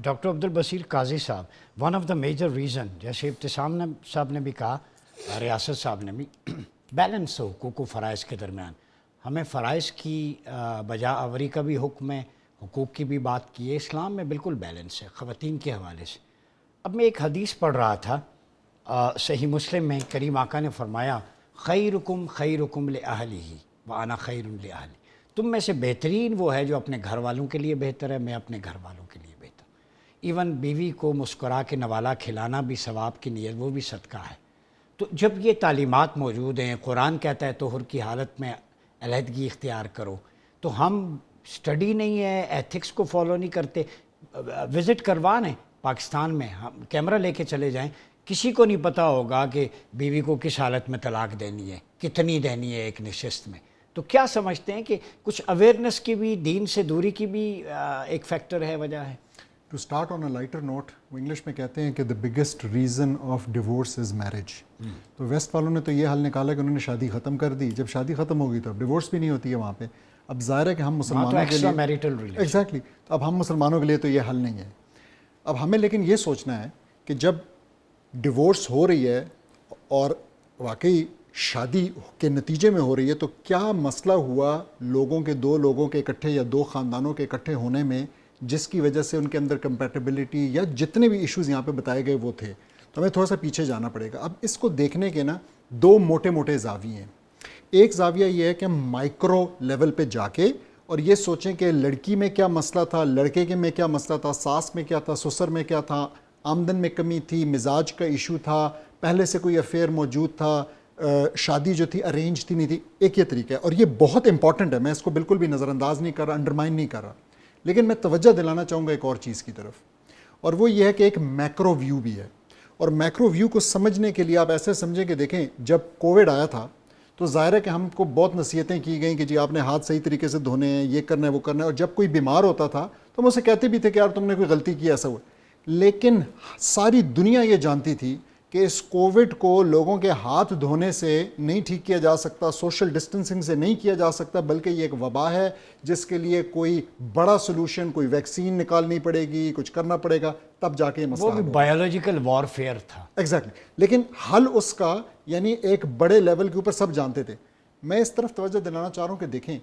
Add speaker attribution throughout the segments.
Speaker 1: Doctor Abdul Basir Qazi صاحب، one of the major reason, جیسے ابتسام صاحب نے بھی کہا، ریاست صاحب نے بھی، بیلنس ہو حقوق و فرائض کے درمیان. ہمیں فرائض کی بجا آوری کا بھی حکم ہے، حقوق کی بھی بات کی ہے. اسلام میں بالکل بیلنس ہے خواتین کے حوالے سے. اب میں ایک حدیث پڑھ رہا تھا صحیح مسلم میں، کریم آقا نے فرمایا خیرکم خیرکم لأہلہ وانا خیر لأہلی. تم میں سے بہترین وہ ہے جو اپنے گھر والوں کے لیے بہتر ہے، میں اپنے گھر والوں کے لیے بہتر. ایون بیوی کو مسکرا کے نوالا کھلانا بھی ثواب کی نیت، وہ بھی صدقہ ہے. تو جب یہ تعلیمات موجود ہیں، قرآن کہتا ہے طہر کی حالت میں علیحدگی اختیار کرو، تو ہم سٹڈی نہیں ہے، ایتھکس کو فالو نہیں کرتے. وزٹ کروان ہے پاکستان میں، ہم کیمرہ لے کے چلے جائیں، کسی کو نہیں پتہ ہوگا کہ بیوی کو کس حالت میں طلاق دینی ہے، کتنی دینی ہے ایک نشست میں. تو کیا سمجھتے ہیں کہ کچھ اویئرنیس کی بھی، دین سے دوری کی بھی ایک فیکٹر ہے، وجہ ہے؟
Speaker 2: To start on a lighter note, وہ انگلش میں کہتے ہیں کہ the biggest reason of divorce is marriage. تو ویسٹ والوں نے تو یہ حل نکالا کہ انہوں نے شادی ختم کر دی. جب شادی ختم ہو گئی تو اب ڈیورس بھی نہیں ہوتی ہے وہاں پہ. اب ظاہر ہے کہ ہم مسلمانوں کے لیے ایگزیکٹلی، تو اب ہم مسلمانوں کے لیے تو یہ حل نہیں ہے. اب ہمیں لیکن یہ سوچنا ہے کہ جب ڈیورس ہو رہی ہے اور واقعی شادی کے نتیجے میں ہو رہی ہے، تو کیا مسئلہ ہوا لوگوں کے، دو لوگوں کے اکٹھے یا دو خاندانوں کے اکٹھے ہونے میں، جس کی وجہ سے ان کے اندر کمپیٹیبلٹی یا جتنے بھی ایشوز یہاں پہ بتائے گئے وہ تھے. تو ہمیں تھوڑا سا پیچھے جانا پڑے گا. اب اس کو دیکھنے کے نا دو موٹے موٹے زاویے ہیں. ایک زاویہ یہ ہے کہ ہم مائکرو لیول پہ جا کے اور یہ سوچیں کہ لڑکی میں کیا مسئلہ تھا، لڑکے کے میں کیا مسئلہ تھا، ساس میں کیا تھا، سسر میں کیا تھا، آمدن میں کمی تھی، مزاج کا ایشو تھا، پہلے سے کوئی افیئر موجود تھا، شادی جو تھی ارینج تھی نہیں تھی. ایک یہ طریقہ ہے اور یہ بہت امپورٹنٹ ہے، میں اس کو بالکل بھی نظر انداز نہیں کر رہا، انڈرمائن نہیں کر رہا. لیکن میں توجہ دلانا چاہوں گا ایک اور چیز کی طرف، اور وہ یہ ہے کہ ایک میکرو ویو بھی ہے. اور میکرو ویو کو سمجھنے کے لیے آپ ایسے سمجھیں کہ دیکھیں جب کووڈ آیا تھا تو ظاہر ہے کہ ہم کو بہت نصیحتیں کی گئیں کہ جی آپ نے ہاتھ صحیح طریقے سے دھونے ہیں، یہ کرنا ہے وہ کرنا ہے. اور جب کوئی بیمار ہوتا تھا تو ہم اسے کہتے بھی تھے کہ یار تم نے کوئی غلطی کی، ایسا ہوا. لیکن ساری دنیا یہ جانتی تھی کہ اس کووڈ کو لوگوں کے ہاتھ دھونے سے نہیں ٹھیک کیا جا سکتا، سوشل ڈسٹنسنگ سے نہیں کیا جا سکتا، بلکہ یہ ایک وبا ہے جس کے لیے کوئی بڑا سولوشن، کوئی ویکسین نکالنی پڑے گی، کچھ کرنا پڑے گا، تب جا کے یہ مسئلہ
Speaker 1: وہ بھی بایولوجیکل وارفیئر تھا.
Speaker 2: ایگزیکٹلی. لیکن حل اس کا یعنی ایک بڑے لیول کے اوپر سب جانتے تھے. میں اس طرف توجہ دلانا چاہ رہا ہوں کہ دیکھیں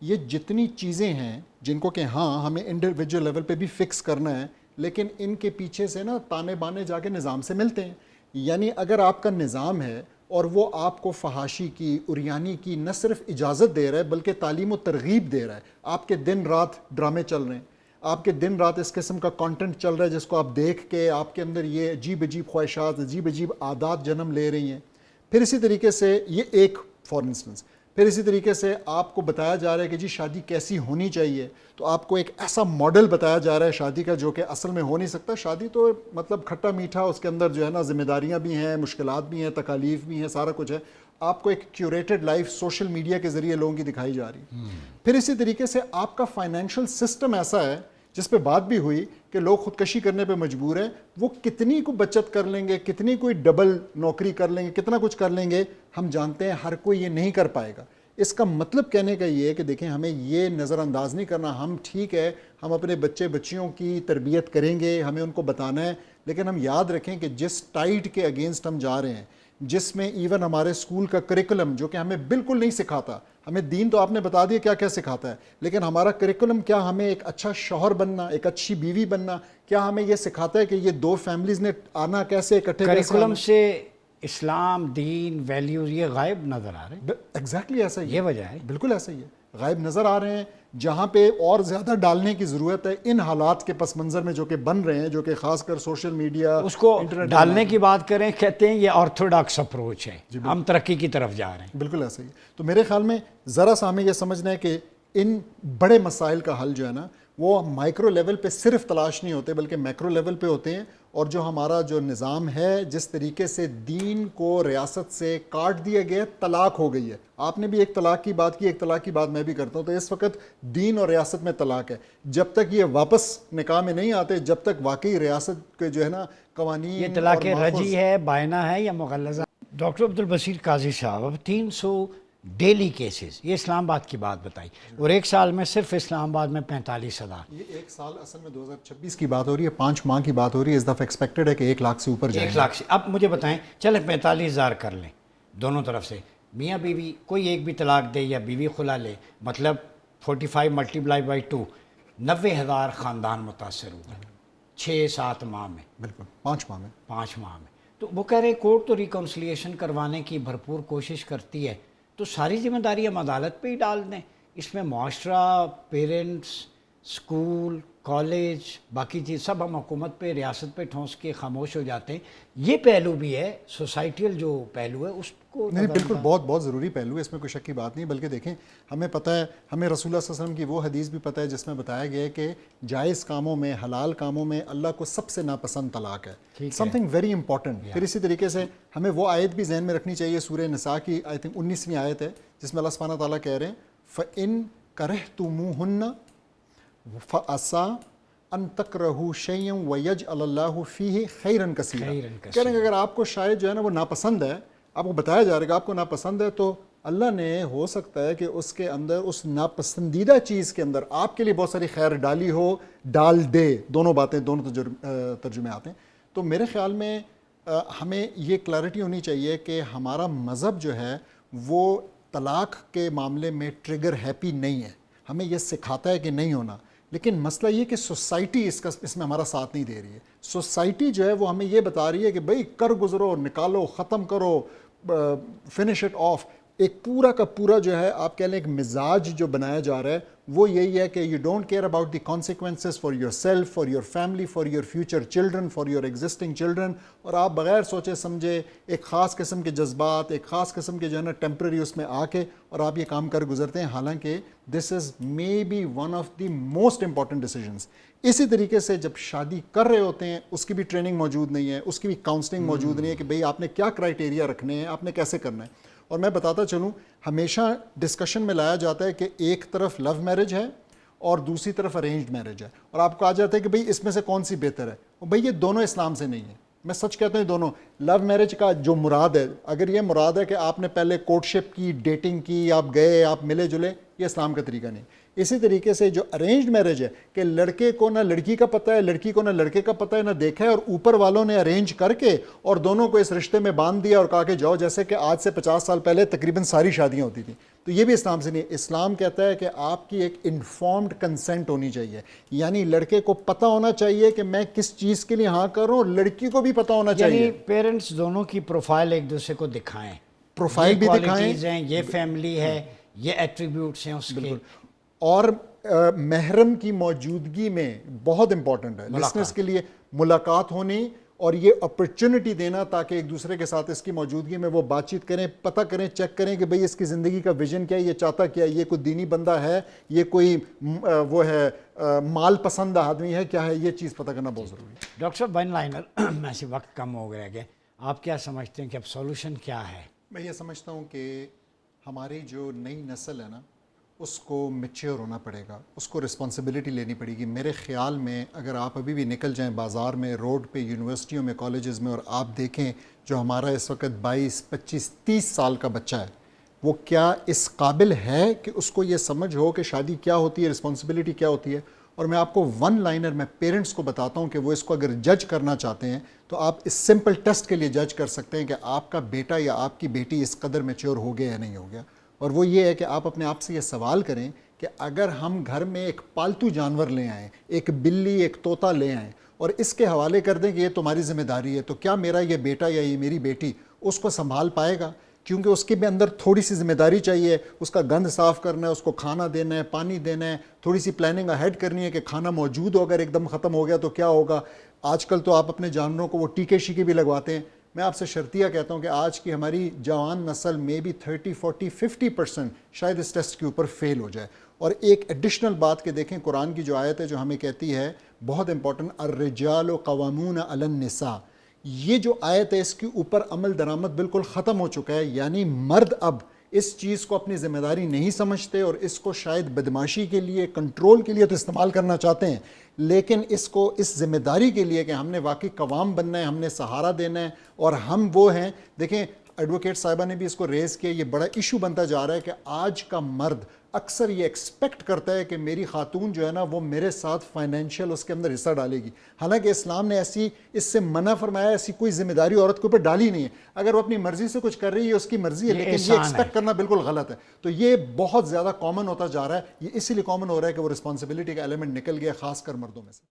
Speaker 2: یہ جتنی چیزیں ہیں جن کو کہ ہاں ہمیں انڈیویجول لیول پہ بھی فکس کرنا ہے، لیکن ان کے پیچھے سے نا تانے بانے جا کے نظام سے ملتے ہیں. یعنی اگر آپ کا نظام ہے اور وہ آپ کو فحاشی کی، عریانی کی نہ صرف اجازت دے رہا ہے بلکہ تعلیم و ترغیب دے رہا ہے، آپ کے دن رات ڈرامے چل رہے ہیں، آپ کے دن رات اس قسم کا کانٹینٹ چل رہا ہے جس کو آپ دیکھ کے آپ کے اندر یہ عجیب عجیب خواہشات، عجیب عجیب عادات جنم لے رہی ہیں. پھر اسی طریقے سے یہ ایک فار انسٹنس، پھر اسی طریقے سے آپ کو بتایا جا رہا ہے کہ جی شادی کیسی ہونی چاہیے، تو آپ کو ایک ایسا ماڈل بتایا جا رہا ہے شادی کا جو کہ اصل میں ہو نہیں سکتا. شادی تو مطلب کھٹا میٹھا، اس کے اندر جو ہے نا ذمہ داریاں بھی ہیں، مشکلات بھی ہیں، تکالیف بھی ہیں، سارا کچھ ہے. آپ کو ایک کیوریٹڈ لائف سوشل میڈیا کے ذریعے لوگوں کی دکھائی جا رہی ہے. پھر اسی طریقے سے آپ کا فائنینشیل سسٹم ایسا ہے جس پہ بات بھی ہوئی کہ لوگ خودکشی کرنے پہ مجبور ہیں. وہ کتنی کو بچت کر لیں گے، کتنی کوئی ڈبل نوکری کر لیں گے، کتنا کچھ کر لیں گے، ہم جانتے ہیں ہر کوئی یہ نہیں کر پائے گا. اس کا مطلب کہنے کا یہ ہے کہ دیکھیں ہمیں یہ نظر انداز نہیں کرنا. ہم ٹھیک ہے، ہم اپنے بچے بچیوں کی تربیت کریں گے، ہمیں ان کو بتانا ہے، لیکن ہم یاد رکھیں کہ جس ٹائٹ کے اگینسٹ ہم جا رہے ہیں، جس میں ایون ہمارے اسکول کا کریکولم جو کہ ہمیں بالکل نہیں سکھاتا، ہمیں دین تو آپ نے بتا دیا کیا کیا سکھاتا ہے، لیکن ہمارا کریکولم کیا ہمیں ایک اچھا شوہر بننا، ایک اچھی بیوی بننا، کیا ہمیں یہ سکھاتا ہے کہ یہ دو فیملیز نے آنا کیسے، اکٹھے
Speaker 1: کریکولم سے اسلام، دین، ویلیوز یہ غائب نظر آ رہے ہیں.
Speaker 2: ایگزیکٹلی ایسا ہی
Speaker 1: یہ وجہ ہے،
Speaker 2: بالکل ایسا ہی ہے، غائب نظر آ رہے ہیں. جہاں پہ اور زیادہ ڈالنے کی ضرورت ہے ان حالات کے پس منظر میں جو کہ بن رہے ہیں، جو کہ خاص کر سوشل میڈیا
Speaker 1: اس کو ڈالنے کی بات کریں، کہتے ہیں یہ آرتھوڈاکس اپروچ ہے، ہم ترقی کی طرف جا رہے ہیں.
Speaker 2: بالکل ایسا ہی. تو میرے خیال میں ذرا سا ہمیں یہ سمجھنا ہے کہ ان بڑے مسائل کا حل جو ہے نا وہ مائکرو لیول پہ صرف تلاش نہیں ہوتے بلکہ میکرو لیول پہ ہوتے ہیں. اور جو ہمارا جو نظام ہے، جس طریقے سے دین کو ریاست سے کاٹ دیا گیا، طلاق ہو گئی ہے. آپ نے بھی ایک طلاق کی بات کی، ایک طلاق کی بات میں بھی کرتا ہوں. تو اس وقت دین اور ریاست میں طلاق ہے. جب تک یہ واپس نکاح میں نہیں آتے، جب تک واقعی ریاست کے جو ہے نا قوانین،
Speaker 1: یہ طلاق رجعی ہے، بائنہ ہے یا مغلظہ؟ ڈاکٹر عبدالبصیر قاضی صاحب، اب 300 ڈیلی کیسز. یہ اسلام آباد کی بات بتائی, اور ایک سال میں صرف اسلام آباد میں 45,000.
Speaker 2: یہ ایک سال اصل میں 2026 کی بات ہو رہی ہے, 5 ماہ کی بات ہو رہی ہے, اس دفعہ ایکسپیکٹڈ ہے کہ 1 لاکھ سے اوپر جائے.
Speaker 1: 1 لاکھ سے. اب مجھے بتائیں, چلیں 45,000 کر لیں دونوں طرف سے, میاں بیوی کوئی ایک بھی طلاق دے یا بیوی خلا لے, مطلب 45 ملٹیپلائی بائی 2, 90,000 خاندان متاثر ہوگا 6-7 ماہ میں.
Speaker 2: بالکل 5 ماہ میں.
Speaker 1: 5 ماہ میں. تو وہ کہہ رہے کورٹ تو ریکنسلیشن کروانے کی بھرپور کوشش کرتی ہے, تو ساری ذمہ داری ہم عدالت پہ ہی ڈال دیں. اس میں معاشرہ, پیرنٹس, اسکول, کالج, باقی چیز سب ہم حکومت پہ, ریاست پہ ٹھونس کے خاموش ہو جاتے ہیں. یہ پہلو بھی ہے, سوسائٹیل جو پہلو ہے اس کو.
Speaker 2: نہیں بالکل بہت بہت ضروری پہلو ہے, اس میں کوئی شک کی بات نہیں. بلکہ دیکھیں ہمیں پتہ ہے, ہمیں رسول اللہ صلی اللہ علیہ وسلم کی وہ حدیث بھی پتہ ہے جس میں بتایا گیا ہے کہ جائز کاموں میں, حلال کاموں میں اللہ کو سب سے ناپسند طلاق ہے. Some thing very important. پھر اسی طریقے سے ہمیں وہ آیت بھی ذہن میں رکھنی چاہیے, سورہ نساء کی آئی تھنک 19ویں آیت ہے, جس میں اللہ سبحانہ تعالیٰ کہہ رہے ہیں فَإِن كَرِهْتُمُوهُنَّ فَعَسَىٰ ان تکرہوا شیئا ویجعل اللہ فیہ خیرا کثیرا. کہہ رہے ہیں کہ اگر آپ کو شاید جو ہے نا وہ ناپسند ہے, آپ کو بتایا جا رہا ہے کہ آپ کو ناپسند ہے, تو اللہ نے ہو سکتا ہے کہ اس کے اندر, اس ناپسندیدہ چیز کے اندر آپ کے لیے بہت ساری خیر ڈالی ہو, ڈال دے. دونوں باتیں, دونوں ترجمے آتے ہیں. تو میرے خیال میں ہمیں یہ کلیئرٹی ہونی چاہیے کہ ہمارا مذہب جو ہے وہ طلاق کے معاملے میں ٹریگر ہیپی نہیں ہے. ہمیں یہ سکھاتا ہے کہ نہیں ہونا, لیکن مسئلہ یہ کہ سوسائٹی اس میں ہمارا ساتھ نہیں دے رہی ہے. سوسائٹی جو ہے وہ ہمیں یہ بتا رہی ہے کہ بھئی کر گزرو, نکالو, ختم کرو, فنش اٹ آف. ایک پورا کا پورا جو ہے آپ کہہ لیں ایک مزاج جو بنایا جا رہا ہے وہ یہی ہے کہ you don't care about the consequences for your self, for your family, for your future children, for your existing children. اور آپ بغیر سوچے سمجھے ایک خاص قسم کے جذبات, ایک خاص قسم کے جو ہے نا ٹیمپرری اس میں آ کے اور آپ یہ کام کر گزرتے ہیں, حالانکہ this is may be one of the most important decisions. اسی طریقے سے جب شادی کر رہے ہوتے ہیں اس کی بھی ٹریننگ موجود نہیں ہے, اس کی بھی کاؤنسلنگ موجود نہیں ہے کہ بھئی آپ نے کیا کرائٹیریا رکھنے ہیں, آپ نے کیسے کرنا ہے. اور میں بتاتا چلوں, ہمیشہ ڈسکشن میں لایا جاتا ہے کہ ایک طرف لو میرج ہے اور دوسری طرف ارینجڈ میرج ہے, اور آپ کو کہا جاتا ہے کہ بھئی اس میں سے کون سی بہتر ہے. اور بھئی یہ دونوں اسلام سے نہیں ہے. میں سچ کہتا ہوں دونوں. لو میرج کا جو مراد ہے, اگر یہ مراد ہے کہ آپ نے پہلے کورٹشپ کی, ڈیٹنگ کی, آپ گئے, آپ ملے جلے, یہ اسلام کا طریقہ نہیں. اسی طریقے سے جو ارینجڈ میرج ہے کہ لڑکے کو نہ لڑکی کا پتہ ہے, لڑکی کو نہ لڑکے کا پتہ ہے, نہ دیکھا ہے, اور اوپر والوں نے ارینج کر کے اور دونوں کو اس رشتے میں باندھ دیا اور کہا کہ جاؤ, جیسے کہ آج سے 50 سال پہلے تقریباً ساری شادیاں ہوتی تھیں. تو یہ بھی اسلام سے نہیں. اسلام کہتا ہے کہ آپ کی ایک انفارمڈ کنسنٹ ہونی چاہیے, یعنی لڑکے کو پتہ ہونا چاہیے کہ میں کس چیز کے لیے ہاں کر رہا ہوں, اور لڑکی کو بھی پتہ ہونا چاہیے.
Speaker 1: یعنی پیرنٹس دونوں کی پروفائل ایک دوسرے کو دکھائیں,
Speaker 2: پروفائل بھی دکھائیں,
Speaker 1: یہ فیملی ہے, یہ ایٹریبیوٹس ہیں اس کے.
Speaker 2: اور محرم کی موجودگی میں بہت امپورٹنٹ ہے لسنرز کے لیے ملاقات ہونی, اور یہ اپرچونٹی دینا تاکہ ایک دوسرے کے ساتھ اس کی موجودگی میں وہ بات چیت کریں, پتہ کریں, چیک کریں کہ بھئی اس کی زندگی کا ویژن کیا ہے, یہ چاہتا کیا ہے, یہ کوئی دینی بندہ ہے, یہ کوئی وہ ہے مال پسند آدمی ہے, کیا ہے, یہ چیز پتہ کرنا بہت ضروری ہے.
Speaker 1: ڈاکٹر صاحب ون لائنر, ایسے وقت کم ہو گیا کہ آپ کیا سمجھتے ہیں کہ اب سولوشن کیا ہے؟
Speaker 2: میں یہ سمجھتا ہوں کہ ہماری جو نئی نسل ہے نا اس کو میچیور ہونا پڑے گا, اس کو رسپانسبلٹی لینی پڑے گی. میرے خیال میں اگر آپ ابھی بھی نکل جائیں بازار میں, روڈ پہ, یونیورسٹیوں میں, کالجز میں, اور آپ دیکھیں جو ہمارا اس وقت 22, 25, 30 سال کا بچہ ہے, وہ کیا اس قابل ہے کہ اس کو یہ سمجھ ہو کہ شادی کیا ہوتی ہے, رسپانسبلٹی کیا ہوتی ہے. اور میں آپ کو ون لائنر میں پیرنٹس کو بتاتا ہوں کہ وہ اس کو اگر جج کرنا چاہتے ہیں تو آپ اس سمپل ٹیسٹ کے لیے جج کر سکتے ہیں کہ آپ کا بیٹا یا آپ کی بیٹی اس قدر میچور ہو گیا یا نہیں ہو گیا. اور وہ یہ ہے کہ آپ اپنے آپ سے یہ سوال کریں کہ اگر ہم گھر میں ایک پالتو جانور لے آئیں, ایک بلی, ایک طوطا لے آئیں, اور اس کے حوالے کر دیں کہ یہ تمہاری ذمہ داری ہے, تو کیا میرا یہ بیٹا یا یہ میری بیٹی اس کو سنبھال پائے گا؟ کیونکہ اس کے بھی اندر تھوڑی سی ذمہ داری چاہیے, اس کا گند صاف کرنا ہے, اس کو کھانا دینا ہے, پانی دینا ہے, تھوڑی سی پلاننگ اہیڈ کرنی ہے کہ کھانا موجود ہو, اگر ایک دم ختم ہو گیا تو کیا ہوگا. آج کل تو آپ اپنے جانوروں کو وہ ٹیکے شیکے بھی لگواتے ہیں. میں آپ سے شرطیہ کہتا ہوں کہ آج کی ہماری جوان نسل میں بھی 30, 40, 50% شاید اس ٹیسٹ کے اوپر فیل ہو جائے. اور ایک ایڈیشنل بات کہ دیکھیں قرآن کی جو آیت ہے جو ہمیں کہتی ہے بہت امپورٹنٹ, الرجال قوامون علی النساء, یہ جو آیت ہے اس کے اوپر عمل درآمد بالکل ختم ہو چکا ہے. یعنی مرد اب اس چیز کو اپنی ذمہ داری نہیں سمجھتے, اور اس کو شاید بدماشی کے لیے, کنٹرول کے لیے تو استعمال کرنا چاہتے ہیں, لیکن اس کو اس ذمہ داری کے لیے کہ ہم نے واقعی قوام بننا ہے, ہم نے سہارا دینا ہے, اور ہم وہ ہیں. دیکھیں ایڈوکیٹ صاحبہ نے بھی اس کو ریز کیا, یہ بڑا ایشو بنتا جا رہا ہے کہ آج کا مرد اکثر یہ ایکسپیکٹ کرتا ہے کہ میری خاتون جو ہے نا وہ میرے ساتھ فائنینشیل اس کے اندر حصہ ڈالے گی, حالانکہ اسلام نے ایسی اس سے منع فرمایا, ایسی کوئی ذمہ داری عورت کے اوپر ڈالی نہیں ہے. اگر وہ اپنی مرضی سے کچھ کر رہی ہے اس کی مرضی ہے, لیکن یہ ایکسپیکٹ کرنا بالکل غلط ہے. تو یہ بہت زیادہ کامن ہوتا جا رہا ہے, یہ اسی لیے کامن ہو رہا ہے کہ وہ رسپانسبلٹی کا ایلیمنٹ نکل گیا خاص کر مردوں میں سے.